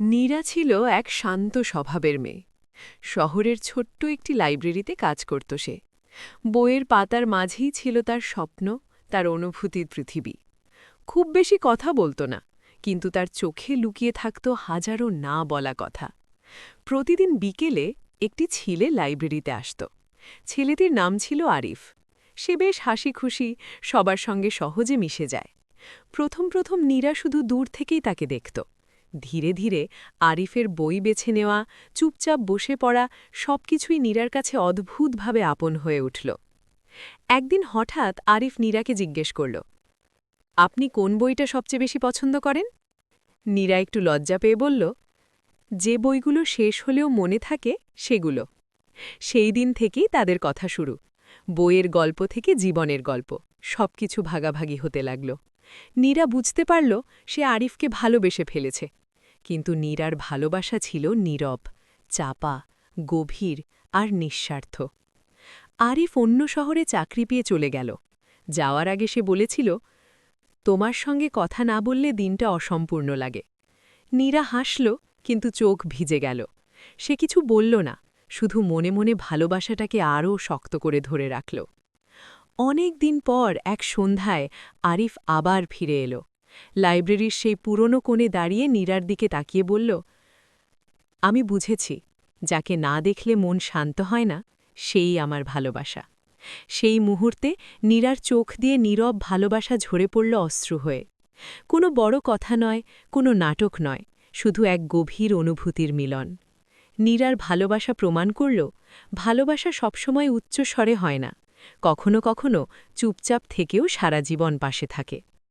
নীরা ছিল এক শান্ত স্বভাবের মেয়ে। শহরের ছোট্ট একটি লাইব্রেরিতে কাজ করত সে। বইয়ের পাতার মাঝেই ছিল তার স্বপ্ন, তার অনুভূতির পৃথিবী। খুব বেশি কথা বলত না, কিন্তু তার চোখে লুকিয়ে থাকত হাজারো না বলা কথা। প্রতিদিন বিকেলে একটি ছেলে লাইব্রেরিতে আসত। ছেলেটির নাম ছিল আরিফ। সে বেশ হাসি খুশি, সবার সঙ্গে সহজে মিশে যায়। প্রথম প্রথম নীরা শুধু দূর থেকেই তাকে দেখত। ধীরে ধীরে আরিফের বই বেছে নেওয়া, চুপচাপ বসে পড়া সবকিছুই নীরার কাছে অদ্ভুতভাবে আপন হয়ে উঠল। একদিন হঠাৎ আরিফ নীরাকে জিজ্ঞেস করল, আপনি কোন বইটা সবচেয়ে বেশি পছন্দ করেন? নীরা একটু লজ্জা পেয়ে বলল, যে বইগুলো শেষ হলেও মনে থাকে সেগুলো। সেই দিন থেকেই তাদের কথা শুরু। বইয়ের গল্প থেকে জীবনের গল্প সবকিছু ভাগাভাগি হতে লাগল। নীরা বুঝতে পারল সে আরিফকে ভালোবেসে ফেলেছে। কিন্তু নীরার ভালোবাসা ছিল নীরব, চাপা, গভীর আর নিঃস্বার্থ। আরিফ অন্য শহরে চাকরি পেয়ে চলে গেল। যাওয়ার আগে সে বলেছিল, তোমার সঙ্গে কথা না বললে দিনটা অসম্পূর্ণ লাগে। নীরা হাসল, কিন্তু চোখ ভিজে গেল। সে কিছু বলল না, শুধু মনে মনে ভালোবাসাটাকে আরও শক্ত করে ধরে রাখল। অনেক দিন পর এক সন্ধ্যায় আরিফ আবার ফিরে এলো। লাইব্রেরির সেই পুরনো কোণে দাঁড়িয়ে নীরার দিকে তাকিয়ে বলল, আমি বুঝেছি, যাকে না দেখলে মন শান্ত হয় না, সেই আমার ভালোবাসা। সেই মুহূর্তে নীরার চোখ দিয়ে নীরব ভালোবাসা ঝরে পড়ল অশ্রু হয়ে। কোনো বড় কথা নয়, কোনো নাটক নয়, শুধু এক গভীর অনুভূতির মিলন। নীরার ভালোবাসা প্রমাণ করল, ভালোবাসা সবসময় উচ্চ স্বরে হয় না, কখনো কখনো চুপচাপ থেকেও সারা জীবন পাশে থাকে।